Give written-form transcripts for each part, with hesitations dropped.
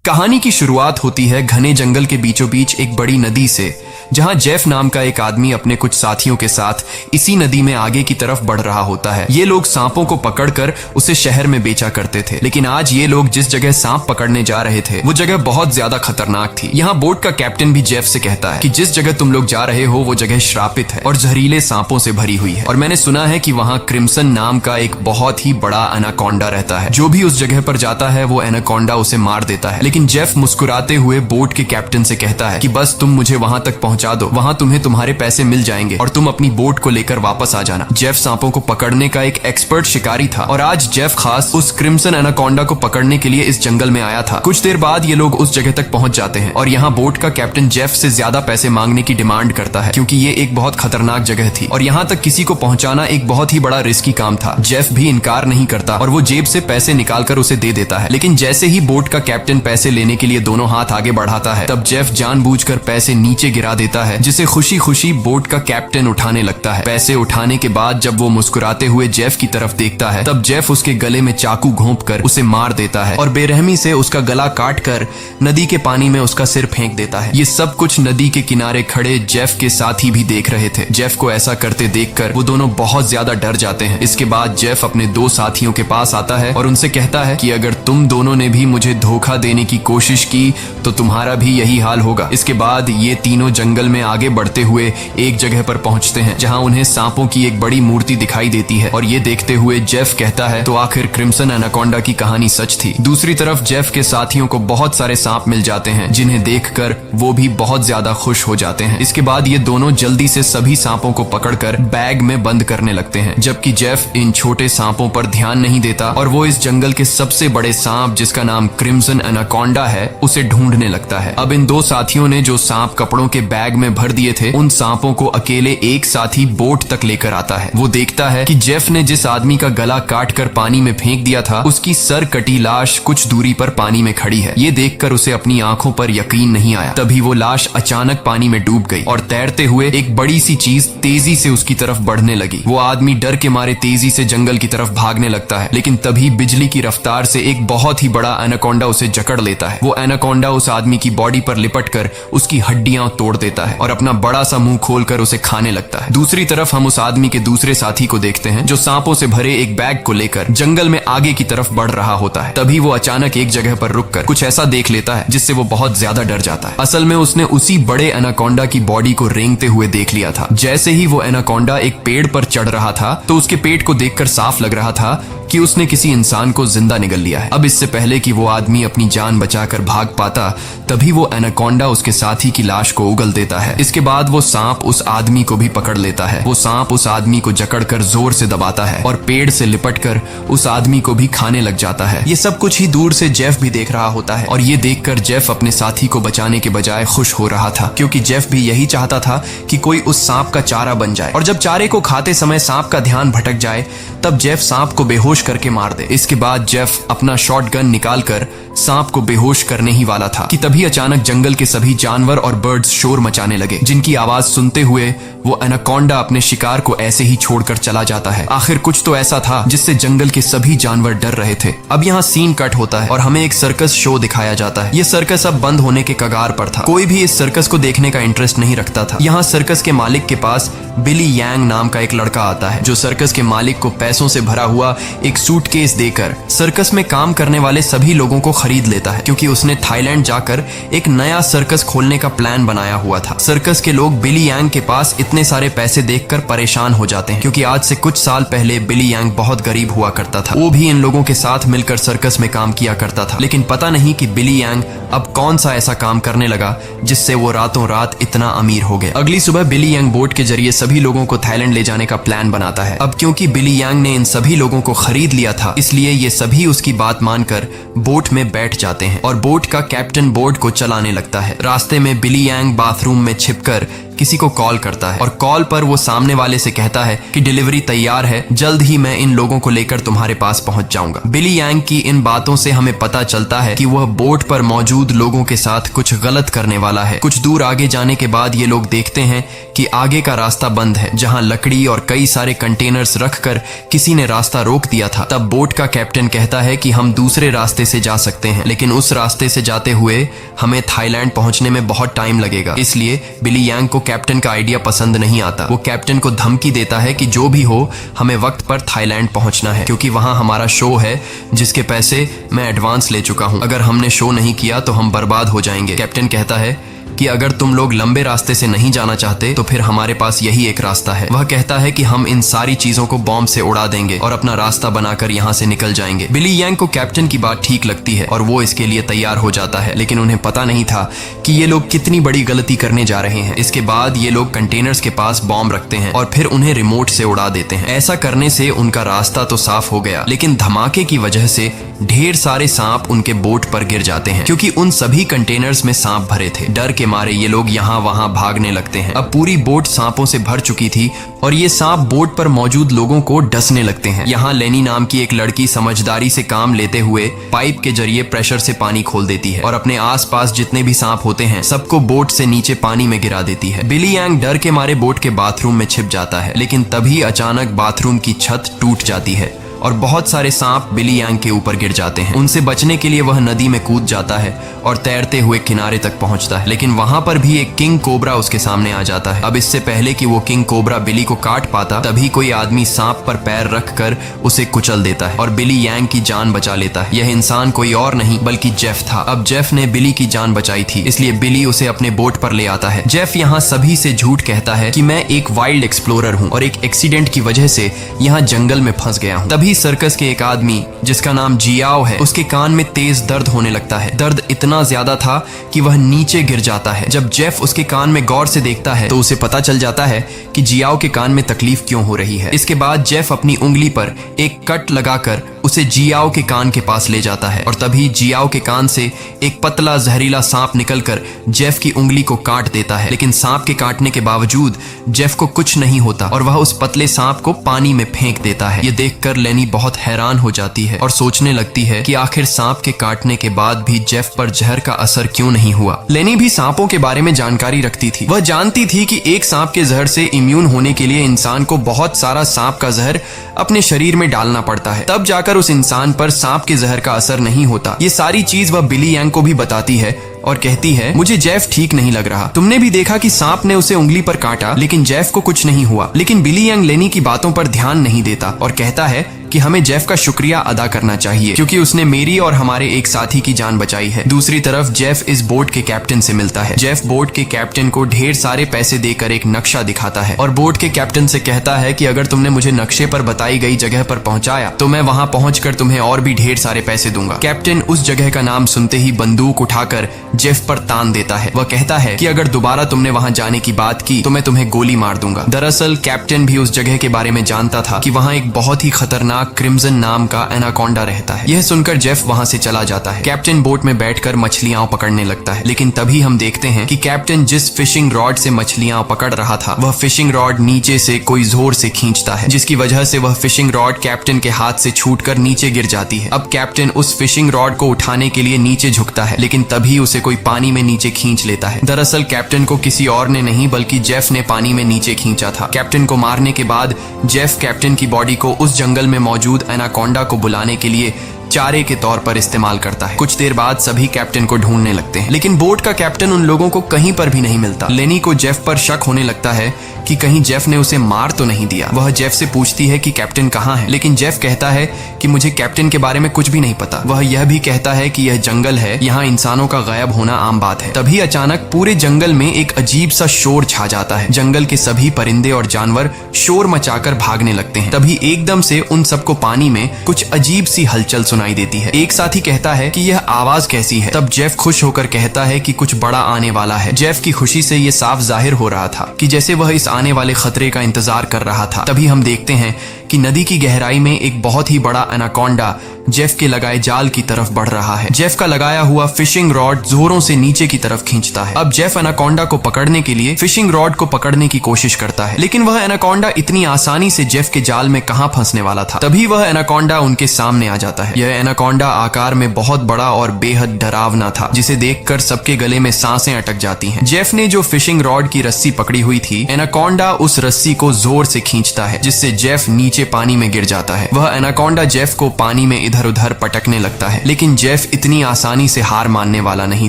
कहानी की शुरुआत होती है घने जंगल के बीचों बीच एक बड़ी नदी से, जहां जेफ नाम का एक आदमी अपने कुछ साथियों के साथ इसी नदी में आगे की तरफ बढ़ रहा होता है। ये लोग सांपों को पकड़कर उसे शहर में बेचा करते थे, लेकिन आज ये लोग जिस जगह सांप पकड़ने जा रहे थे वो जगह बहुत ज्यादा खतरनाक थी। यहाँ बोट का कैप्टन भी जेफ से कहता है कि जिस जगह तुम लोग जा रहे हो वो जगह श्रापित है और जहरीले सांपों से भरी हुई है, और मैंने सुना है कि वहाँ क्रिम्सन नाम का एक बहुत ही बड़ा एनाकोंडा रहता है। जो भी उस जगह पर जाता है वो एनाकोंडा उसे मार देता है। लेकिन जेफ मुस्कुराते हुए बोट के कैप्टन से कहता है कि बस तुम मुझे वहां तक पहुंचा दो, वहां तुम्हें तुम्हारे पैसे मिल जाएंगे और तुम अपनी बोट को लेकर वापस आ जाना। जेफ सांपों को पकड़ने का एक एक्सपर्ट शिकारी था और आज जेफ खास उस क्रिम्सन एनाकोंडा को पकड़ने के लिए इस जंगल में आया था। कुछ देर बाद ये लोग उस जगह तक पहुंच जाते हैं और यहाँ बोट का कैप्टन जेफ से ज्यादा पैसे मांगने की डिमांड करता है, क्योंकि ये एक बहुत खतरनाक जगह थी और यहाँ तक किसी को पहुंचाना एक बहुत ही बड़ा रिस्की काम था। जेफ भी इनकार नहीं करता और वो जेब से पैसे निकालकर उसे दे देता है। लेकिन जैसे ही बोट का कैप्टन पैसे लेने के लिए दोनों हाथ आगे बढ़ाता है, तब जेफ जानबूझकर पैसे नीचे गिरा देता है, जिसे खुशी खुशी बोट का कैप्टन उठाने लगता है। पैसे उठाने के बाद जब वो मुस्कुराते हुए जेफ की तरफ देखता है, तब जेफ उसके गले में चाकू घोंपकर उसे मार देता है और बेरहमी से उसका गला काट कर नदी के पानी में उसका सिर फेंक देता है। ये सब कुछ नदी के किनारे खड़े जेफ के साथी भी देख रहे थे। जेफ को ऐसा करते देखकर वो दोनों बहुत ज्यादा डर जाते हैं। इसके बाद जेफ अपने दो साथियों के पास आता है और उनसे कहता है कि अगर तुम दोनों ने भी मुझे धोखा देने की कोशिश की तो तुम्हारा भी यही हाल होगा। इसके बाद ये तीनों जंगल में आगे बढ़ते हुए एक जगह पर पहुंचते हैं, जहां उन्हें सांपों की एक बड़ी मूर्ति दिखाई देती है और ये देखते हुए जेफ कहता है तो आखिर क्रिम्सन एनाकोंडा की कहानी सच थी। दूसरी तरफ जेफ के साथियों को बहुत सारे सांप मिल जाते हैं, जिन्हें देखकर वो भी बहुत ज्यादा खुश हो जाते हैं। इसके बाद ये दोनों जल्दी से सभी सांपों को पकड़कर बैग में बंद करने लगते हैं, जबकि जेफ इन छोटे सांपों पर ध्यान नहीं देता और वो इस जंगल के सबसे बड़े सांप, जिसका नाम क्रिम्सन एनाकोंडा है, उसे ढूंढने लगता है। अब इन दो साथियों ने जो सांप कपड़ों के बैग में भर दिए थे, उन सांपों को अकेले एक साथी बोट तक लेकर आता है। वो देखता है कि जेफ ने जिस आदमी का गला काट कर पानी में फेंक दिया था, उसकी सर कटी लाश कुछ दूरी पर पानी में खड़ी है। ये देखकर उसे अपनी आंखों पर यकीन नहीं आया। तभी वो लाश अचानक पानी में डूब गई और तैरते हुए एक बड़ी सी चीज तेजी से उसकी तरफ बढ़ने लगी। वो आदमी डर के मारे तेजी से जंगल की तरफ भागने लगता है, लेकिन तभी बिजली की रफ्तार से एक बहुत ही बड़ा एनाकोंडा उसे जकड़ लेता है। वो एनाकोंडा उस आदमी की बॉडी पर लिपट कर उसकी हड्डियां तोड़ देता है और अपना बड़ा सा मुंह खोलकर उसे खाने लगता है। दूसरी तरफ हम उस आदमी के दूसरे साथी को देखते हैं, जो सांपों से भरे एक बैग को लेकर जंगल में आगे की तरफ बढ़ रहा होता है। तभी वो अचानक एक जगह पर रुककर कुछ ऐसा देख लेता है जिससे वो बहुत ज्यादा डर जाता है। असल में उसने उसी बड़े एनाकोंडा की बॉडी को रेंगते हुए देख लिया था। जैसे ही वो एनाकोंडा एक पेड़ पर चढ़ रहा था, तो उसके पेट को देखकर साफ लग रहा था कि उसने किसी इंसान को जिंदा निगल लिया है। अब इससे पहले कि वो आदमी अपनी जान बचाकर भाग पाता, तभी वो एनाकोंडा उसके साथी की लाश को उगल देता है। इसके बाद वो सांप उस आदमी को भी पकड़ लेता है। वो सांप उस आदमी को जकड़कर जोर से दबाता है और पेड़ से लिपटकर उस आदमी को भी खाने लग जाता है। ये सब कुछ ही दूर से जेफ भी देख रहा होता है और ये देखकर जेफ अपने साथी को बचाने के बजाय खुश हो रहा था, क्योंकि जेफ भी यही चाहता था कि कोई उस सांप का चारा बन जाए और जब चारे को खाते समय सांप का ध्यान भटक जाए, तब जेफ सांप को बेहोश करके मार दे। इसके बाद जेफ अपना शॉटगन निकालकर सांप को बेहोश करने ही वाला था कि तभी अचानक जंगल के सभी जानवर और बर्ड्स शोर मचाने लगे, जिनकी आवाज सुनते हुए वो एनाकोंडा अपने शिकार को ऐसे ही छोड़कर चला जाता है। आखिर कुछ तो ऐसा था जिससे जंगल के सभी जानवर डर रहे थे। अब यहाँ सीन कट होता है और हमें एक सर्कस शो दिखाया जाता है। ये सर्कस अब बंद होने के कगार पर था। कोई भी इस सर्कस को देखने का इंटरेस्ट नहीं रखता था। यहाँ सर्कस के मालिक के पास बिली यांग नाम का एक लड़का आता है, जो सर्कस के मालिक को पैसों से भरा हुआ एक सूटकेस देकर सर्कस में काम करने वाले सभी लोगों को खरीद लेता है, क्योंकि उसने थाईलैंड जाकर एक नया सर्कस खोलने का प्लान बनाया हुआ था। सर्कस के लोग बिली यांग के पास इतने सारे पैसे देखकर परेशान हो जाते हैं, क्योंकि आज से कुछ साल पहले बिली यांग बहुत गरीब हुआ करता था। वो भी इन लोगों के साथ मिलकर सर्कस में काम किया करता था, लेकिन पता नहीं कि बिली यांग अब कौन सा ऐसा काम करने लगा जिससे वो रातों रात इतना अमीर हो गया। अगली सुबह बिली यांग बोट के जरिए सभी लोगों को थाईलैंड ले जाने का प्लान बनाता है। अब क्योंकि बिली यांग ने इन सभी लोगों को खरीद लिया था, इसलिए ये सभी उसकी बात मानकर बोट में बैठ जाते हैं और बोट का कैप्टन बोट को चलाने लगता है। रास्ते में बिली यांग बाथरूम में छिपकर किसी को कॉल करता है और कॉल पर वो सामने वाले से कहता है कि डिलीवरी तैयार है, जल्द ही मैं इन लोगों को लेकर तुम्हारे पास पहुंच जाऊंगा। बिली यांग की इन बातों से हमें पता चलता है कि वह बोट पर मौजूद लोगों के साथ कुछ गलत करने वाला है। कुछ दूर आगे जाने के बाद ये लोग देखते हैं कि आगे का रास्ता बंद है, जहां लकड़ी और कई सारे कंटेनर्स रखकर किसी ने रास्ता रोक दिया था। तब बोट का कैप्टन कहता है कि हम दूसरे रास्ते से जा सकते हैं, लेकिन उस रास्ते से जाते हुए हमें थाईलैंड पहुंचने में बहुत टाइम लगेगा। इसलिए बिली यांग को कैप्टन का आइडिया पसंद नहीं आता। वो कैप्टन को धमकी देता है कि जो भी हो हमें वक्त पर थाईलैंड पहुंचना है, क्योंकि वहां हमारा शो है जिसके पैसे मैं एडवांस ले चुका हूं। अगर हमने शो नहीं किया तो हम बर्बाद हो जाएंगे। कैप्टन कहता है कि अगर तुम लोग लंबे रास्ते से नहीं जाना चाहते तो फिर हमारे पास यही एक रास्ता है। वह कहता है कि हम इन सारी चीजों को बॉम्ब से उड़ा देंगे और अपना रास्ता बनाकर यहाँ से निकल जाएंगे। बिली यांग को कैप्टन की बात ठीक लगती है और वो इसके लिए तैयार हो जाता है, लेकिन उन्हें पता नहीं था कि ये लोग कितनी बड़ी गलती करने जा रहे हैं। इसके बाद ये लोग कंटेनर्स के पास बॉम्ब रखते हैं और फिर उन्हें रिमोट से उड़ा देते हैं। ऐसा करने से उनका रास्ता तो साफ हो गया, लेकिन धमाके की वजह से ढेर सारे सांप उनके बोट पर गिर जाते हैं, क्योंकि उन सभी कंटेनर्स में सांप भरे थे। डर के मारे ये लोग यहाँ वहां भागने लगते हैं। अब पूरी बोट सांपों से भर चुकी थी और ये सांप बोट पर मौजूद लोगों को डसने लगते हैं। यहाँ लेनी नाम की एक लड़की समझदारी से काम लेते हुए पाइप के जरिए प्रेशर से पानी खोल देती है और अपने आसपास जितने भी सांप होते हैं सबको बोट से नीचे पानी में गिरा देती है। बिली यांग डर के मारे बोट के बाथरूम में छिप जाता है, लेकिन तभी अचानक बाथरूम की छत टूट जाती है और बहुत सारे सांप बिली यांग के ऊपर गिर जाते हैं। उनसे बचने के लिए वह नदी में कूद जाता है और तैरते हुए किनारे तक पहुंचता है, लेकिन वहां पर भी एक किंग कोबरा उसके सामने आ जाता है। अब इससे पहले कि वो किंग कोबरा बिली को काट पाता, तभी कोई आदमी सांप पर पैर रखकर उसे कुचल देता है और बिली यांग की जान बचा लेता है। यह इंसान कोई और नहीं बल्कि जेफ था। अब जेफ ने बिली की जान बचाई थी, इसलिए बिली उसे अपने बोट पर ले आता है। जेफ यहाँ सभी से झूठ कहता है कि मैं एक वाइल्ड एक्सप्लोरर हूँ और एक एक्सीडेंट की वजह से यहाँ जंगल में फंस गया हूँ। सर्कस के एक आदमी जिसका नाम जियाओ है, उसके कान में तेज दर्द होने लगता है। दर्द इतना ज्यादा था कि वह नीचे गिर जाता है। जब जेफ उसके कान में गौर से देखता है तो उसे पता चल जाता है कि जियाओ के कान में तकलीफ क्यों हो रही है। इसके बाद जेफ अपनी उंगली पर एक कट लगाकर उसे जियाओ के कान के पास ले जाता है और तभी जियाओ के कान से एक पतला जहरीला सांप निकलकर जेफ की उंगली को काट देता है, लेकिन सांप के काटने के बावजूद जेफ को कुछ नहीं होता और वह उस पतले सांप को पानी में फेंक देता है। ये देखकर लेनी बहुत हैरान हो जाती है और सोचने लगती है कि आखिर सांप के काटने के बाद भी जेफ पर जहर का असर क्यों नहीं हुआ। लेनी भी सांपों के बारे में जानकारी रखती थी। वह जानती थी कि एक सांप के जहर से इम्यून होने के लिए इंसान को बहुत सारा सांप का जहर अपने शरीर में डालना पड़ता है, तब जाकर उस इंसान पर सांप के जहर का असर नहीं होता। ये सारी चीज वह बिली यांग को भी बताती है और कहती है, मुझे जेफ ठीक नहीं लग रहा। तुमने भी देखा कि सांप ने उसे उंगली पर काटा, लेकिन जेफ को कुछ नहीं हुआ। लेकिन बिली यांग लेनी की बातों पर ध्यान नहीं देता और कहता है कि हमें जेफ का शुक्रिया अदा करना चाहिए, क्योंकि उसने मेरी और हमारे एक साथी की जान बचाई है। दूसरी तरफ जेफ इस बोट के कैप्टन से मिलता है। जेफ बोट के कैप्टन को ढेर सारे पैसे देकर एक नक्शा दिखाता है और बोट के कैप्टन से कहता है कि अगर तुमने मुझे नक्शे पर बताई गई जगह पर पहुंचाया तो मैं वहां पहुंचकर तुम्हें और भी ढेर सारे पैसे दूंगा। कैप्टन उस जगह का नाम सुनते ही बंदूक उठाकर जेफ पर तान देता है। वह कहता है कि अगर दोबारा तुमने वहां जाने की बात की तो मैं तुम्हें गोली मार दूंगा। दरअसल कैप्टन भी उस जगह के बारे में जानता था कि वहां एक बहुत ही खतरनाक क्रिम्सन नाम का एनाकोंडा रहता है। यह सुनकर जेफ वहां से चला जाता है। कैप्टन बोट में बैठकर मछलियां पकड़ने लगता है, लेकिन तभी हम देखते हैं कि कैप्टन जिस फिशिंग रॉड से मछलियां पकड़ रहा था वह फिशिंग रॉड नीचे से कोई जोर से खींचता है, जिसकी वजह से वह फिशिंग रॉड कैप्टन के हाथ से छूटकर नीचे गिर जाती है। अब कैप्टन उस फिशिंग रॉड को उठाने के लिए नीचे झुकता है, लेकिन तभी उसे कोई पानी में नीचे खींच लेता है। दरअसल कैप्टन को किसी और ने नहीं बल्कि जेफ ने पानी में नीचे खींचा था। कैप्टन को मारने के बाद जेफ कैप्टन की बॉडी को उस जंगल में मौजूद एनाकोंडा को बुलाने के लिए चारे के तौर पर इस्तेमाल करता है। कुछ देर बाद सभी कैप्टन को ढूंढने लगते हैं, लेकिन बोट का कैप्टन उन लोगों को कहीं पर भी नहीं मिलता। लेनी को जेफ पर शक होने लगता है कि कहीं जेफ ने उसे मार तो नहीं दिया। वह जेफ से पूछती है कि कैप्टन कहाँ है, लेकिन जेफ कहता है कि मुझे कैप्टन के बारे में कुछ भी नहीं पता। वह यह भी कहता है कि यह जंगल है, यहाँ इंसानों का गायब होना आम बात है। तभी अचानक पूरे जंगल में एक अजीब सा शोर छा जाता है। जंगल के सभी परिंदे और जानवर शोर मचाकर भागने लगते हैं। तभी एकदम से उन सबको पानी में कुछ अजीब सी हलचल सुनाई देती है। एक साथी कहता है कि यह आवाज कैसी है। तब जेफ खुश होकर कहता है कि कुछ बड़ा आने वाला है। जेफ की खुशी से यह साफ जाहिर हो रहा था कि जैसे वह इस आने वाले खतरे का इंतजार कर रहा था। तभी हम देखते हैं कि नदी की गहराई में एक बहुत ही बड़ा एनाकोंडा जेफ के लगाए जाल की तरफ बढ़ रहा है। जेफ का लगाया हुआ फिशिंग रॉड जोरों से नीचे की तरफ खींचता है। अब जेफ एनाकोंडा को पकड़ने के लिए फिशिंग रॉड को पकड़ने की कोशिश करता है, लेकिन वह एनाकोंडा इतनी आसानी से जेफ के जाल में कहां फंसने वाला था। तभी वह एनाकोंडा उनके सामने आ जाता है। यह एनाकोंडा आकार में बहुत बड़ा और बेहद डरावना था, जिसे देखकर सबके गले में सांसें अटक जाती हैं। जेफ ने जो फिशिंग रॉड की रस्सी पकड़ी हुई थी, एनाकोंडा उस रस्सी को जोर से खींचता है, जिससे जेफ नीचे पानी में गिर जाता है। वह एनाकोंडा जेफ को पानी में इधर उधर पटकने लगता है, लेकिन जेफ इतनी आसानी से हार मानने वाला नहीं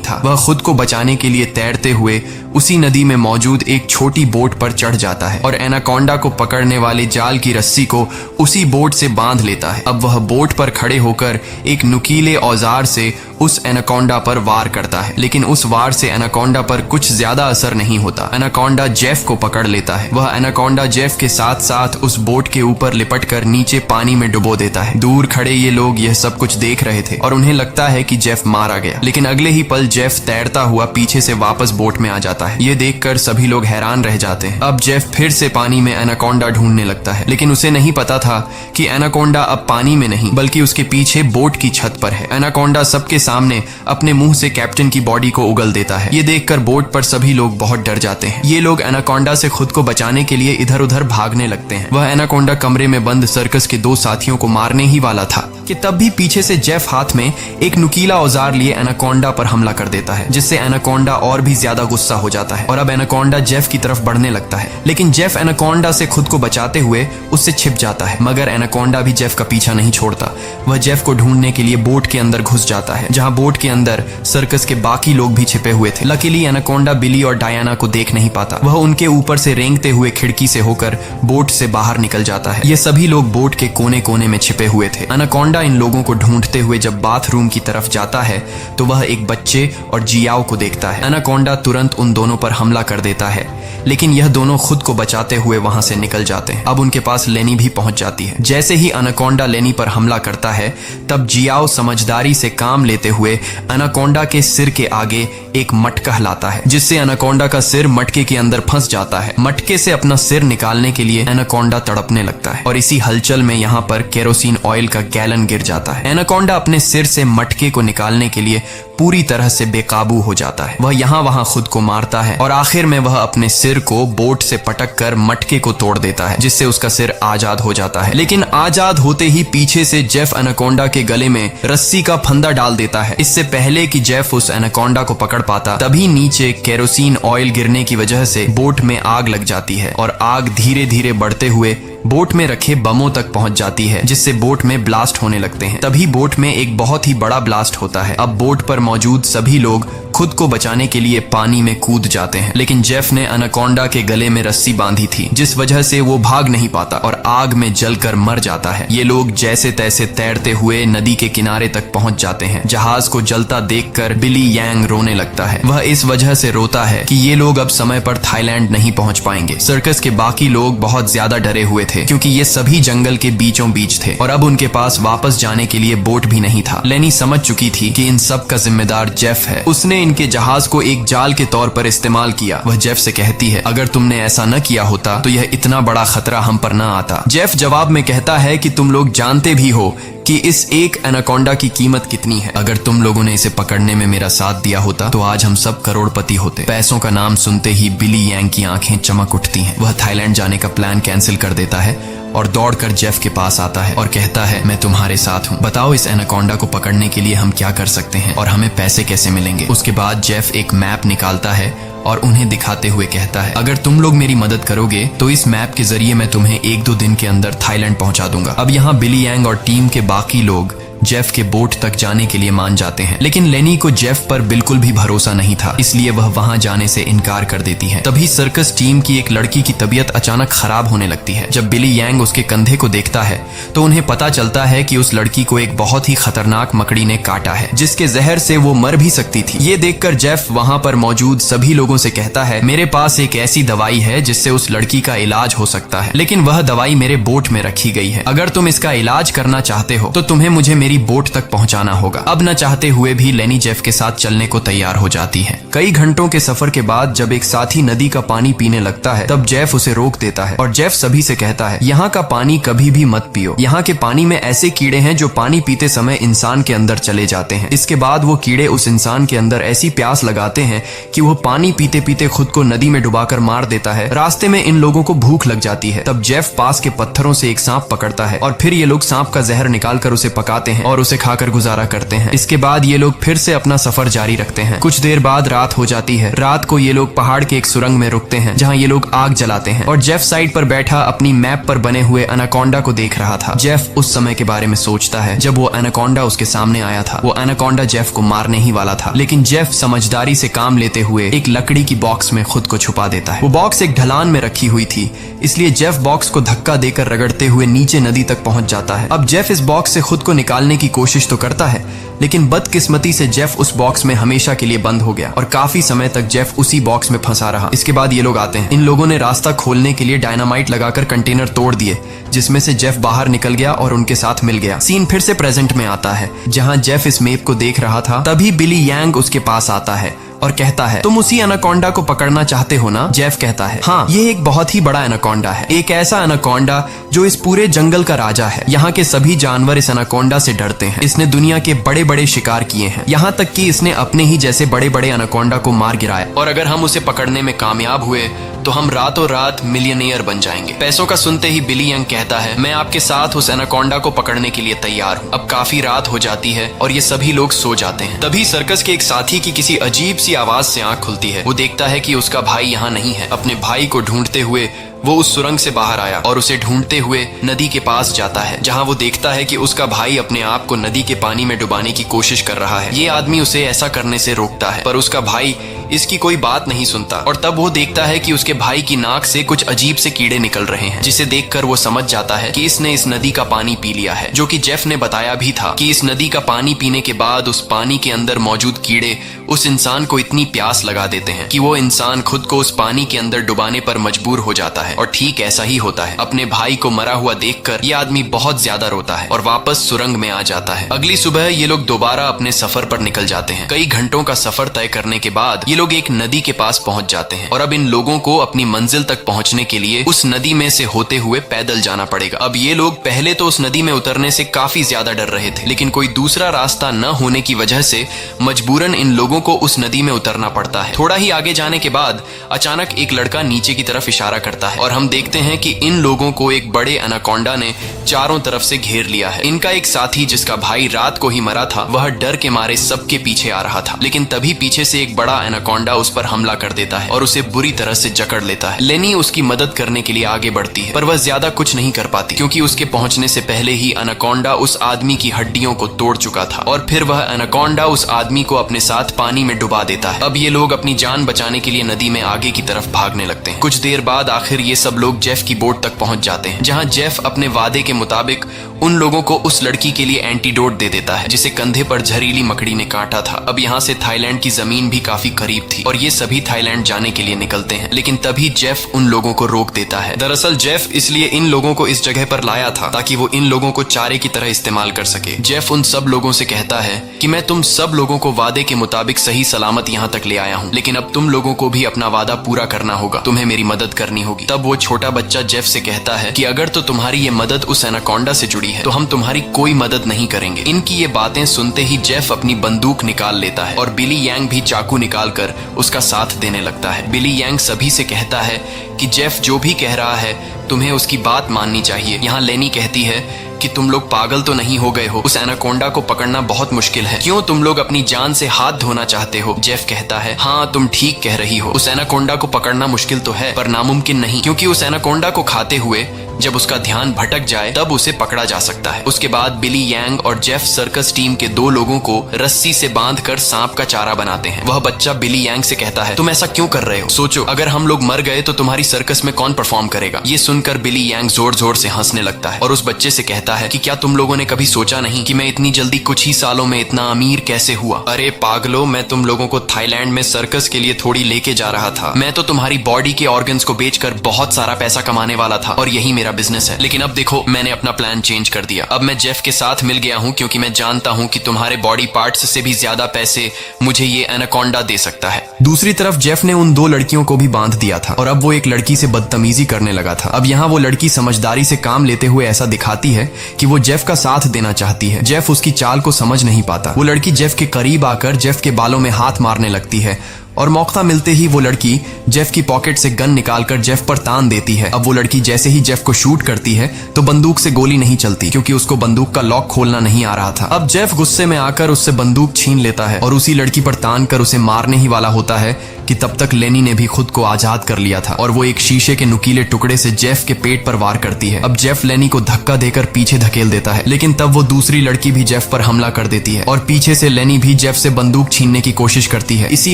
था। वह खुद को बचाने के लिए तैरते हुए उसी नदी में मौजूद एक छोटी बोट पर चढ़ जाता है और एनाकोंडा को पकड़ने वाले जाल की रस्सी को उसी बोट से बांध लेता है। अब वह बोट पर खड़े होकर एक नुकीले औजार से उस एनाकोंडा पर वार करता है, लेकिन उस वार से एनाकोंडा पर कुछ ज्यादा असर नहीं होता। एनाकोंडा जेफ को पकड़ लेता है। वह एनाकोंडा जेफ के साथ साथ उस बोट के ऊपर लिपटकर नीचे पानी में डुबो देता है। दूर खड़े ये लोग यह सब कुछ देख रहे थे और उन्हें लगता है कि जेफ मारा गया, लेकिन अगले ही पल जेफ तैरता हुआ पीछे से वापस बोट में आ जाता है। ये देखकर सभी लोग हैरान रह जाते हैं। अब जेफ फिर से पानी में एनाकोंडा ढूंढने लगता है, लेकिन उसे नहीं पता था कि एनाकोंडा अब पानी में नहीं बल्कि उसके पीछे बोट की छत पर है। एनाकोंडा सबके सामने अपने मुंह से कैप्टन की बॉडी को उगल देता है। ये देखकर बोट पर सभी लोग बहुत डर जाते हैं। ये लोग एनाकोंडा से खुद को बचाने के लिए इधर उधर भागने लगते हैं। वह एनाकोंडा कमरे में बंद सर्कस के 2 साथियों को मारने ही वाला था कि तब भी पीछे से जेफ हाथ में एक नुकीला औजार लिए एनाकोंडा पर हमला कर देता है, जिससे एनाकोंडा और भी ज्यादा गुस्सा हो जाता है और अब एनाकोंडा जेफ की तरफ बढ़ने लगता है। लेकिन जेफ एनाकोंडा से खुद को बचाते हुए उससे छिप जाता है, मगर एनाकोंडा भी जेफ का पीछा नहीं छोड़ता। वह जेफ को ढूंढने के लिए बोट के अंदर घुस जाता है, जहां बोट के अंदर सर्कस के बाकी लोग भी छिपे हुए थे। लकीली एनाकोंडा बिली और डायना को देख नहीं पाता। वह उनके ऊपर से रेंगते हुए खिड़की से होकर बोट से बाहर निकल जाता है। ये सभी लोग बोट के कोने कोने में छिपे हुए थे। एनाकोंडा इन लोगों को ढूंढते हुए जब बाथरूम की तरफ जाता है तो वह एक बच्चे और जियाओ को देखता है। एनाकोंडा तुरंत उन दोनों पर हमला कर देता है, लेकिन यह दोनों खुद को बचाते हुए वहां से निकल जाते हैं। अब उनके पास लेनी भी पहुंच जाती है। जैसे ही एनाकोंडा लेनी पर हमला करता है, तब जियाओ समझदारी से काम लेते हुए एनाकोंडा के सिर के आगे एक मटका लाता है, जिससे एनाकोंडा का सिर मटके के अंदर फंस जाता है। मटके से अपना सिर निकालने के लिए एनाकोंडा तड़पने लगता है और इसी हलचल में यहाँ पर केरोसिन ऑयल का गैलन गिर जाता है। एनाकोंडा अपने सिर से मटके को निकालने के लिए पूरी तरह से बेकाबू हो जाता है। वह यहाँ वहां खुद को मारता है और आखिर में वह अपने सिर को बोट से पटक कर मटके को तोड़ देता है, जिससे उसका सिर आजाद हो जाता है। लेकिन आजाद होते ही पीछे से जेफ एनाकोंडा के गले में रस्सी का फंदा डाल देता है। इससे पहले कि जेफ उस एनाकोंडा को पकड़ पाता, तभी नीचे केरोसिन ऑयल गिरने की वजह से बोट में आग लग जाती है और आग धीरे धीरे बढ़ते हुए बोट में रखे बमों तक पहुंच जाती है, जिससे बोट में ब्लास्ट होने लगते हैं। तभी बोट में एक बहुत ही बड़ा ब्लास्ट होता है। अब बोट पर मौजूद सभी लोग खुद को बचाने के लिए पानी में कूद जाते हैं, लेकिन जेफ ने एनाकोंडा के गले में रस्सी बांधी थी, जिस वजह से वो भाग नहीं पाता और आग में जलकर मर जाता है। ये लोग जैसे तैसे तैरते हुए नदी के किनारे तक पहुंच जाते हैं। जहाज को जलता देखकर बिली यांग रोने लगता है। वह इस वजह से रोता है कि ये लोग अब समय पर थाईलैंड नहीं पहुंच पाएंगे। सर्कस के बाकी लोग बहुत ज्यादा डरे हुए थे, क्योंकि ये सभी जंगल के बीचों बीच थे और अब उनके पास वापस जाने के लिए बोट भी नहीं था। लेनी समझ चुकी थी कि इन सब का जिम्मेदार जेफ है। उसने इनके जहाज को एक जाल के तौर पर इस्तेमाल किया। वह जेफ से कहती है, अगर तुमने ऐसा न किया होता तो यह इतना बड़ा खतरा हम पर न आता। जेफ जवाब में कहता है कि तुम लोग जानते भी हो कि इस एक एनाकोंडा की कीमत कितनी है। अगर तुम लोगों ने इसे पकड़ने में मेरा साथ दिया होता तो आज हम सब करोड़पति होते। पैसों का नाम सुनते ही बिली यांग की आंखें चमक उठती हैं। वह थाईलैंड जाने का प्लान कैंसिल कर देता है और दौड़कर जेफ के पास आता है और कहता है, मैं तुम्हारे साथ हूँ। बताओ इस एनाकोंडा को पकड़ने के लिए हम क्या कर सकते हैं और हमें पैसे कैसे मिलेंगे। उसके बाद जेफ एक मैप निकालता है और उन्हें दिखाते हुए कहता है, अगर तुम लोग मेरी मदद करोगे तो इस मैप के जरिए मैं तुम्हें 1-2 दिन के अंदर थाईलैंड पहुंचा दूंगा। अब यहाँ बिली यांग और टीम के बाकी लोग जेफ के बोट तक जाने के लिए मान जाते हैं, लेकिन लेनी को जेफ पर बिल्कुल भी भरोसा नहीं था, इसलिए वह वहां जाने से इनकार कर देती है। तभी सर्कस टीम की एक लड़की की तबीयत अचानक खराब होने लगती है। जब बिली यांग उसके कंधे को देखता है तो उन्हें पता चलता है कि उस लड़की को एक बहुत ही खतरनाक मकड़ी ने काटा है, जिसके जहर से वो मर भी सकती थी। ये देखकर जेफ वहां पर मौजूद सभी लोगों से कहता है, मेरे पास एक ऐसी दवाई है जिससे उस लड़की का इलाज हो सकता है, लेकिन वह दवाई मेरे बोट में रखी गई है। अगर तुम इसका इलाज करना चाहते हो तो तुम्हें मुझे मेरी बोट तक पहुंचाना होगा। अब न चाहते हुए भी लेनी जेफ के साथ चलने को तैयार हो जाती है। कई घंटों के सफर के बाद जब एक साथी नदी का पानी पीने लगता है तब जेफ उसे रोक देता है और जेफ सभी से कहता है, यहाँ का पानी कभी भी मत पियो। यहाँ के पानी में ऐसे कीड़े हैं जो पानी पीते समय इंसान के अंदर चले जाते हैं। इसके बाद वो कीड़े उस इंसान के अंदर ऐसी प्यास लगाते हैं कि वो पानी पीते पीते खुद को नदी में डुबाकर मार देता है। रास्ते में इन लोगों को भूख लग जाती है। तब जेफ पास के पत्थरों से एक सांप पकड़ता है और फिर ये लोग सांप का जहर निकालकर उसे पकाते हैं और उसे खाकर गुजारा करते हैं। इसके बाद ये लोग फिर से अपना सफर जारी रखते हैं। कुछ देर बाद रात हो जाती है। रात को ये लोग पहाड़ के एक सुरंग में रुकते हैं जहाँ ये लोग आग जलाते हैं और जेफ साइड पर बैठा अपनी मैप पर बने हुए एनाकोंडा को देख रहा था। जेफ उस समय के बारे में सोचता है जब वो एनाकोंडा उसके सामने आया था। वो एनाकोंडा जेफ को मारने ही वाला था, लेकिन जेफ समझदारी से काम लेते हुए एक लकड़ी की बॉक्स में खुद को छुपा देता है। वो बॉक्स एक ढलान में रखी हुई थी, इसलिए जेफ बॉक्स को धक्का देकर रगड़ते हुए नीचे नदी तक पहुंच जाता है। अब जेफ इस बॉक्स से खुद को निकालने की कोशिश तो करता है, लेकिन बदकिस्मती से जेफ उस बॉक्स में हमेशा के लिए बंद हो गया और काफी समय तक जेफ उसी बॉक्स में फंसा रहा। इसके बाद ये लोग आते हैं। इन लोगों ने रास्ता खोलने के लिए डायनामाइट लगाकर कंटेनर तोड़ दिए, जिसमें से जेफ बाहर निकल गया और उनके साथ मिल गया। सीन फिर से प्रेजेंट में आता है जहां जेफ इस मैप को देख रहा था। तभी बिली यांग उसके पास आता है और कहता है, तुम उसी एनाकोंडा को पकड़ना चाहते हो ना? जेफ कहता है, हाँ, ये एक बहुत ही बड़ा एनाकोंडा है। एक ऐसा एनाकोंडा जो इस पूरे जंगल का राजा है। यहाँ के सभी जानवर इस एनाकोंडा से डरते हैं। इसने दुनिया के बड़े बड़े शिकार किए हैं, यहाँ तक कि इसने अपने ही जैसे बड़े बड़े एनाकोंडा को मार गिराया। और अगर हम उसे पकड़ने में कामयाब हुए तो हम रातों रात मिलियनेयर बन जाएंगे। पैसों का सुनते ही बिली यंग कहता है, मैं आपके साथ उस एनाकोंडा को पकड़ने के लिए तैयार हूँ। अब काफी रात हो जाती है और ये सभी लोग सो जाते हैं। तभी सर्कस के एक साथी की किसी अजीब सी आवाज से आंख खुलती है। वो देखता है कि उसका भाई यहाँ नहीं है। अपने भाई को ढूंढते हुए वो उस सुरंग से बाहर आया और उसे ढूंढते हुए नदी के पास जाता है, जहां वो देखता है कि उसका भाई अपने आप को नदी के पानी में डुबाने की कोशिश कर रहा है। ये आदमी उसे ऐसा करने से रोकता है, पर उसका भाई इसकी कोई बात नहीं सुनता। और तब वो देखता है कि उसके भाई की नाक से कुछ अजीब से कीड़े निकल रहे हैं, जिसे देखकर वो समझ जाता है कि इसने इस नदी का पानी पी लिया है। जो कि जेफ ने बताया भी था कि इस नदी का पानी पीने के बाद उस पानी के अंदर मौजूद कीड़े उस इंसान को इतनी प्यास लगा देते हैं कि वो इंसान खुद को उस पानी के अंदर डुबाने पर मजबूर हो जाता है। और ठीक ऐसा ही होता है। अपने भाई को मरा हुआ देखकर ये आदमी बहुत ज्यादा रोता है और वापस सुरंग में आ जाता है। अगली सुबह ये लोग दोबारा अपने सफर पर निकल जाते हैं। कई घंटों का सफर तय करने के बाद ये लोग एक नदी के पास पहुंच जाते हैं और अब इन लोगों को अपनी मंजिल तक पहुंचने के लिए उस नदी में से होते हुए पैदल जाना पड़ेगा। अब ये लोग पहले तो उस नदी में उतरने से काफी ज्यादा डर रहे थे, लेकिन कोई दूसरा रास्ता न होने की वजह से मजबूरन इन लोगों को उस नदी में उतरना पड़ता है। थोड़ा ही आगे जाने के बाद अचानक एक लड़का नीचे की तरफ इशारा करता है और हम देखते हैं कि इन लोगों को एक बड़े एनाकोंडा ने चारों तरफ से घेर लिया है। इनका एक साथी जिसका भाई रात को ही मरा था, वह डर के मारे सबके पीछे आ रहा था, लेकिन तभी पीछे से एक बड़ा एनाकोंडा उस पर हमला कर देता है और उसे बुरी तरह से जकड़ लेता है। लेनी उसकी मदद करने के लिए आगे बढ़ती है, पर वह ज्यादा कुछ नहीं कर पाती क्योंकि उसके पहुंचने से पहले ही एनाकोंडा उस आदमी की हड्डियों को तोड़ चुका था और फिर वह एनाकोंडा उस आदमी को अपने साथ पानी में डुबा देता है। अब ये लोग अपनी जान बचाने के लिए नदी में आगे की तरफ भागने लगते हैं। कुछ देर बाद आखिर ये सब लोग जेफ की बोट तक पहुंच जाते हैं, जहां जेफ अपने वादे के मुताबिक उन लोगों को उस लड़की के लिए एंटीडोट दे देता है जिसे कंधे पर जहरीली मकड़ी ने काटा था। अब यहाँ से थाईलैंड की जमीन भी काफी करीब थी और ये सभी थाईलैंड जाने के लिए निकलते हैं, लेकिन तभी जेफ उन लोगों को रोक देता है। दरअसल जेफ इसलिए इन लोगों को इस जगह पर लाया था ताकि वो इन लोगों को चारे की तरह इस्तेमाल कर सके। जेफ उन सब लोगों से कहता है कि मैं तुम सब लोगों को वादे के मुताबिक सही सलामत यहाँ तक ले आया हूँ, लेकिन अब तुम लोगों को भी अपना वादा पूरा करना होगा, तुम्हें मेरी मदद करनी होगी। तब वो छोटा बच्चा जेफ से कहता है कि अगर तो तुम्हारी ये मदद उस एनाकोंडा से जुड़ी है तो हम तुम्हारी कोई मदद नहीं करेंगे। इनकी ये बातें सुनते ही जेफ अपनी बंदूक निकाल लेता है और बिली यांग भी चाकू निकालकर उसका साथ देने लगता है। बिली यांग सभी से कहता है कि जेफ जो भी कह रहा है तुम्हें उसकी बात माननी चाहिए। यहाँ लेनी कहती है कि तुम लोग पागल तो नहीं हो गए हो, उस एनाकोंडा को पकड़ना बहुत मुश्किल है, क्यों तुम लोग अपनी जान से हाथ धोना चाहते हो? जेफ कहता है, हाँ तुम ठीक कह रही हो, उस एनाकोंडा को पकड़ना मुश्किल तो है पर नामुमकिन नहीं, क्योंकि उस एनाकोंडा को खाते हुए जब उसका ध्यान भटक जाए तब उसे पकड़ा जा सकता है। उसके बाद बिली यांग और जेफ सर्कस टीम के 2 लोगों को रस्सी से बांधकर सांप का चारा बनाते हैं। वह बच्चा बिली यांग से कहता है, तुम ऐसा क्यों कर रहे हो? सोचो, अगर हम लोग मर गए तो तुम्हारी सर्कस में कौन परफॉर्म करेगा? ये सुन सुनकर बिली यांग जोर जोर से हंसने लगता है और उस बच्चे से कहता है कि क्या तुम लोगों ने कभी सोचा नहीं कि मैं इतनी जल्दी कुछ ही सालों में इतना अमीर कैसे हुआ? अरे पागलो, मैं तुम लोगों को थाईलैंड में सर्कस के लिए थोड़ी लेके जा रहा था। मैं तो तुम्हारी बॉडी के ऑर्गन्स को बेचकर बहुत सारा पैसा कमाने वाला था और यही मेरा बिजनेस है। लेकिन अब देखो, मैंने अपना प्लान चेंज कर दिया। अब मैं जेफ के साथ मिल गया हूँ क्योंकि मैं जानता हूँ कि तुम्हारे बॉडी पार्ट्स से भी ज्यादा पैसे मुझे ये एनाकोंडा दे सकता है। दूसरी तरफ जेफ ने उन दो लड़कियों को भी बांध दिया था और अब वो एक लड़की से बदतमीजी करने लगा था। अब यहाँ वो लड़की समझदारी से काम लेते हुए ऐसा दिखाती है कि वो जेफ का साथ देना चाहती है। जेफ उसकी चाल को समझ नहीं पाता। वो लड़की जेफ के करीब आकर जेफ के बालों में हाथ मारने लगती है और मौका मिलते ही वो लड़की जेफ की पॉकेट से गन निकालकर जेफ पर तान देती है। अब वो लड़की जैसे ही जेफ को शूट करती है तो बंदूक से गोली नहीं चलती क्योंकि उसको बंदूक का लॉक खोलना नहीं आ रहा था। अब जेफ गुस्से में आकर उससे बंदूक छीन लेता है और उसी लड़की पर तान कर उसे मारने ही वाला होता है कि तब तक लेनी ने भी खुद को आजाद कर लिया था और वो एक शीशे के नुकीले टुकड़े से जेफ के पेट पर वार करती है। अब जेफ लेनी को धक्का देकर पीछे धकेल देता है, लेकिन तब वो दूसरी लड़की भी जेफ पर हमला कर देती है और पीछे से लेनी भी जेफ से बंदूक छीनने की कोशिश करती है। इसी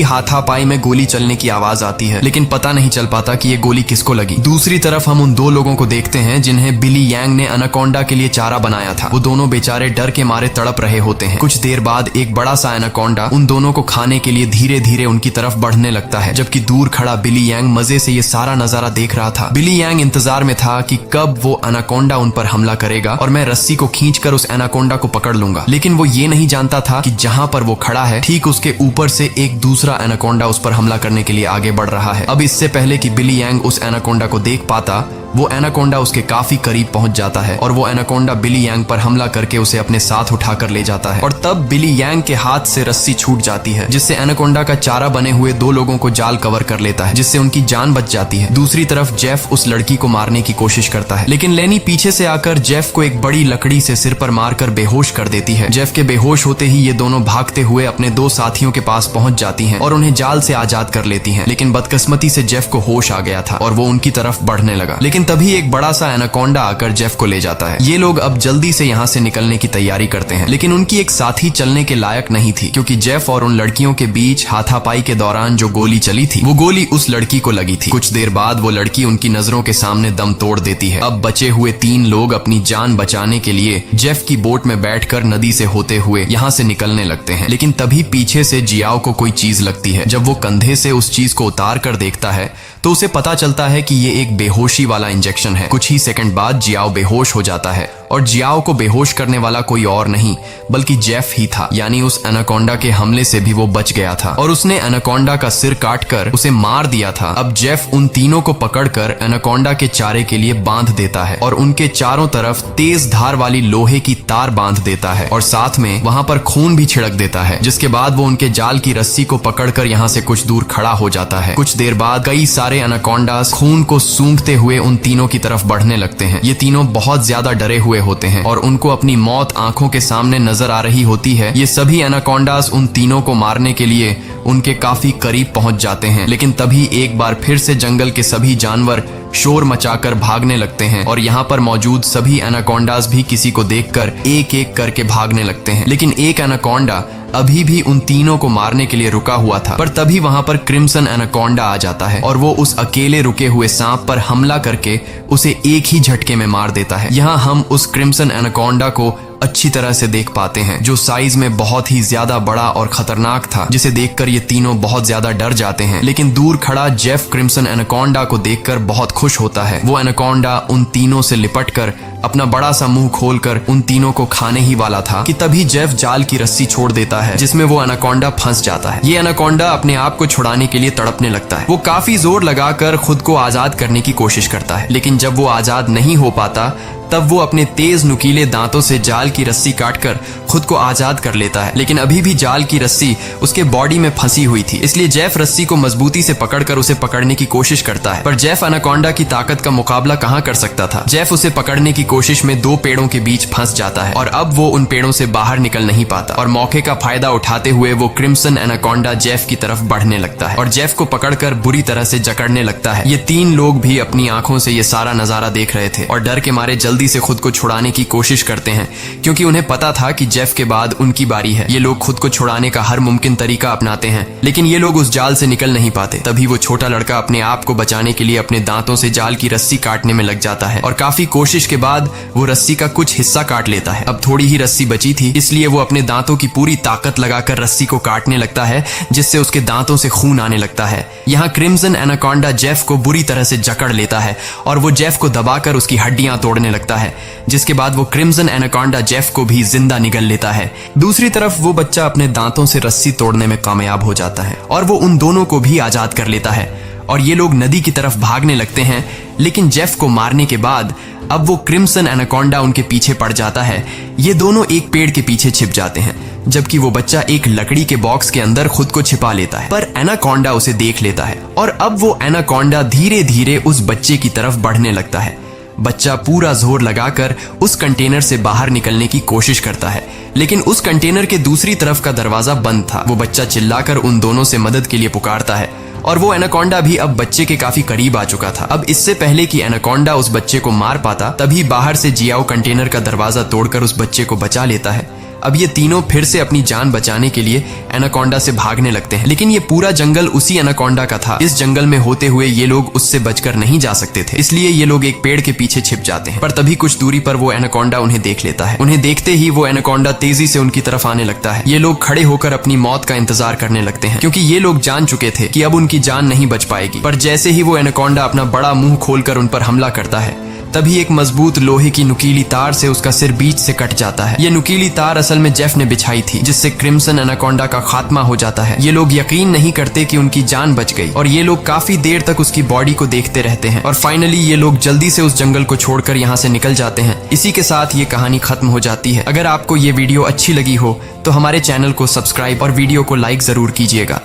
हाथापाई में गोली चलने की आवाज आती है, लेकिन पता नहीं चल पाता कि ये गोली किसको लगी। दूसरी तरफ हम उन दो लोगों को देखते हैं जिन्हें बिली यांग ने एनाकोंडा के लिए चारा बनाया था। वो दोनों बेचारे डर के मारे तड़प रहे होते हैं। कुछ देर बाद एक बड़ा सा एनाकोंडा उन दोनों को खाने के लिए धीरे धीरे उनकी तरफ बढ़ने लगता है, जबकि दूर खड़ा बिली यांग मजे से ये सारा नजारा देख रहा था। बिली यांग इंतजार में था कि कब वो एनाकोंडा उन पर हमला करेगा और मैं रस्सी को खींचकर उस एनाकोंडा को पकड़ लूंगा। लेकिन वो ये नहीं जानता था कि जहां पर वो खड़ा है ठीक उसके ऊपर से एक दूसरा एनाकोंडा उस पर हमला करने के लिए आगे बढ़ रहा है। अब इससे पहले कि बिली यांग उस एनाकोंडा को देख पाता, वो एनाकोंडा उसके काफी करीब पहुंच जाता है और वो एनाकोंडा बिली यांग पर हमला करके उसे अपने साथ उठाकर ले जाता है और तब बिली यांग के हाथ से रस्सी छूट जाती है, जिससे एनाकोंडा का चारा बने हुए दो लोगों को जाल कवर कर लेता है, जिससे उनकी जान बच जाती है। दूसरी तरफ जेफ उस लड़की को मारने की कोशिश करता है, लेकिन लेनी पीछे से आकर जेफ को एक बड़ी लकड़ी से सिर पर मारकर बेहोश कर देती है। जेफ के बेहोश होते ही ये दोनों भागते हुए अपने दो साथियों के पास पहुंच जाती हैं और उन्हें जाल से आजाद कर लेती हैं। लेकिन बदकिस्मती से जेफ को होश आ गया था और वो उनकी तरफ बढ़ने लगा, लेकिन तभी एक बड़ा सा एनाकोंडा आकर जेफ को ले जाता है। ये लोग अब जल्दी से यहाँ से निकलने की तैयारी करते हैं, लेकिन उनकी एक साथी चलने के लायक नहीं थी क्योंकि जेफ और उन लड़कियों के बीच हाथापाई के दौरान जो गोली चली थी वो गोली उस लड़की को लगी थी। कुछ देर बाद वो लड़की उनकी नजरों के सामने दम तोड़ देती है। अब बचे हुए तीन लोग अपनी जान बचाने के लिए जेफ की बोट में बैठकर नदी से होते हुए यहाँ से निकलने लगते हैं, लेकिन तभी पीछे से जियाओ को कोई चीज लगती है। जब वो कंधे से उस चीज को उतार कर देखता है तो उसे पता चलता है कि ये एक बेहोशी वाला इंजेक्शन है। कुछ ही सेकंड बाद जियाओ बेहोश हो जाता है और जियाओ को बेहोश करने वाला कोई और नहीं बल्कि जेफ ही था, यानी उस एनाकोंडा के हमले से भी वो बच गया था और उसने एनाकोंडा का सिर काटकर उसे मार दिया था। अब जेफ उन तीनों को पकड़कर एनाकोंडा के चारे के लिए बांध देता है और उनके चारों तरफ तेज धार वाली लोहे की तार बांध देता है और साथ में वहां पर खून भी छिड़क देता है, जिसके बाद वो उनके जाल की रस्सी को पकड़कर यहाँ से कुछ दूर खड़ा हो जाता है। कुछ देर बाद कई सारे एनाकोंडास खून को सूंघते हुए उन तीनों की तरफ बढ़ने लगते हैं। ये तीनों बहुत ज्यादा डरे हुए होते हैं और उनको अपनी मौत आंखों के सामने नजर आ रही होती है। ये सभी एनाकोंडास उन तीनों को मारने के लिए उनके काफी करीब पहुंच जाते हैं, लेकिन तभी एक बार फिर से जंगल के सभी जानवर शोर मचाकर भागने लगते हैं और यहाँ पर मौजूद सभी एनाकोंडास भी किसी को देखकर एक एक करके भागने लगते हैं। लेकिन एक एनाकोंडा अभी भी उन तीनों को मारने के लिए रुका हुआ था, पर तभी वहां पर क्रिम्सन एनाकोंडा आ जाता है और वो उस अकेले रुके हुए सांप पर हमला करके उसे एक ही झटके में मार देता है। यहाँ हम उस क्रिम्सन एनाकोंडा को अच्छी तरह से देख पाते हैं, जो साइज में बहुत ही ज्यादा बड़ा और खतरनाक था, जिसे देखकर ये तीनों बहुत ज्यादा डर जाते हैं। लेकिन दूर खड़ा जेफ क्रिम्सन एनाकोंडा को देखकर बहुत खुश होता है। वो एनाकोंडा उन तीनों से लिपटकर अपना बड़ा सा मुंह खोलकर उन तीनों को खाने ही वाला था कि तभी जेफ जाल की रस्सी छोड़ देता है, जिसमें वो एनाकोंडा फंस जाता है। ये एनाकोंडा अपने आप को छुड़ाने के लिए तड़पने लगता है। वो काफी जोर लगाकर खुद को आजाद करने की कोशिश करता है, लेकिन जब वो आजाद नहीं हो पाता तब वो अपने तेज नुकीले दांतों से जाल की रस्सी काटकर खुद को आजाद कर लेता है। लेकिन अभी भी जाल की रस्सी उसके बॉडी में फंसी हुई थी, इसलिए जेफ रस्सी को मजबूती से पकड़कर उसे पकड़ने की कोशिश करता है, पर जेफ एनाकोंडा की ताकत का मुकाबला कहां कर सकता था। जेफ उसे पकड़ने की कोशिश में दो पेड़ों के बीच फंस जाता है और अब वो उन पेड़ों से बाहर निकल नहीं पाता और मौके का फायदा उठाते हुए वो क्रिम्सन एनाकोंडा जेफ की तरफ बढ़ने लगता है और जेफ को पकड़कर बुरी तरह से जकड़ने लगता है। ये तीन लोग भी अपनी आंखों से ये सारा नजारा देख रहे थे और डर के मारे जल्दी जल्दी से खुद को छुड़ाने की कोशिश करते हैं, क्योंकि उन्हें पता था कि जेफ के बाद उनकी बारी है। ये लोग खुद को छुड़ाने का हर मुमकिन तरीका अपनाते हैं, लेकिन ये लोग उस जाल से निकल नहीं पाते। तभी वो छोटा लड़का अपने आप को बचाने के लिए अपने दांतों से जाल की रस्सी काटने में लग जाता है और काफी कोशिश के बाद वो रस्सी का कुछ हिस्सा काट लेता है। अब थोड़ी ही रस्सी बची थी, इसलिए वो अपने दांतों की पूरी ताकत लगाकर रस्सी को काटने लगता है, जिससे उसके दांतों से खून आने लगता है। यहाँ क्रिम्सन एनाकोंडा जेफ को बुरी तरह से जकड़ लेता है और वो जेफ को दबाकर उसकी हड्डियां तोड़ने लगता है, जिसके बाद वो क्रिम्सन एनाकोंडा जेफ को भी जिंदा निगल लेता है। दूसरी तरफ वो बच्चा अपने दांतों से रस्सी तोड़ने में कामयाब हो जाता है और वो उन दोनों को भी आजाद कर लेता है और ये लोग नदी की तरफ भागने लगते हैं। लेकिन जेफ को मारने के बाद अब वो क्रिम्सन एनाकोंडा उनके पीछे पड़ जाता है। ये दोनों एक पेड़ के पीछे छिप जाते हैं, जबकि वो बच्चा एक लकड़ी के बॉक्स के अंदर खुद को छिपा लेता है, पर एनाकोंडा उसे देख लेता है और अब वो एनाकोंडा धीरे धीरे उस बच्चे की तरफ बढ़ने लगता है। बच्चा पूरा जोर लगाकर उस कंटेनर से बाहर निकलने की कोशिश करता है, लेकिन उस कंटेनर के दूसरी तरफ का दरवाजा बंद था। वो बच्चा चिल्लाकर उन दोनों से मदद के लिए पुकारता है और वो एनाकोंडा भी अब बच्चे के काफी करीब आ चुका था। अब इससे पहले कि एनाकोंडा उस बच्चे को मार पाता, तभी बाहर से जियाओ कंटेनर का दरवाजा तोड़कर उस बच्चे को बचा लेता है। अब ये तीनों फिर से अपनी जान बचाने के लिए एनाकोंडा से भागने लगते हैं, लेकिन ये पूरा जंगल उसी एनाकोंडा का था। इस जंगल में होते हुए ये लोग उससे बचकर नहीं जा सकते थे, इसलिए ये लोग एक पेड़ के पीछे छिप जाते हैं। पर तभी कुछ दूरी पर वो एनाकोंडा उन्हें देख लेता है। उन्हें देखते ही वो एनाकोंडा तेजी से उनकी तरफ आने लगता है। ये लोग खड़े होकर अपनी मौत का इंतजार करने लगते हैं, क्योंकि ये लोग जान चुके थे कि अब उनकी जान नहीं बच पाएगी। पर जैसे ही वो एनाकोंडा अपना बड़ा मुंह खोलकर उन पर हमला करता है, तभी एक मजबूत लोहे की नुकीली तार से उसका सिर बीच से कट जाता है। ये नुकीली तार असल में जेफ ने बिछाई थी, जिससे क्रिम्सन एनाकोंडा का खात्मा हो जाता है। ये लोग यकीन नहीं करते कि उनकी जान बच गई और ये लोग काफी देर तक उसकी बॉडी को देखते रहते हैं और फाइनली ये लोग जल्दी से उस जंगल को छोड़कर यहाँ से निकल जाते हैं। इसी के साथ ये कहानी खत्म हो जाती है। अगर आपको ये वीडियो अच्छी लगी हो तो हमारे चैनल को सब्सक्राइब और वीडियो को लाइक जरूर कीजिएगा।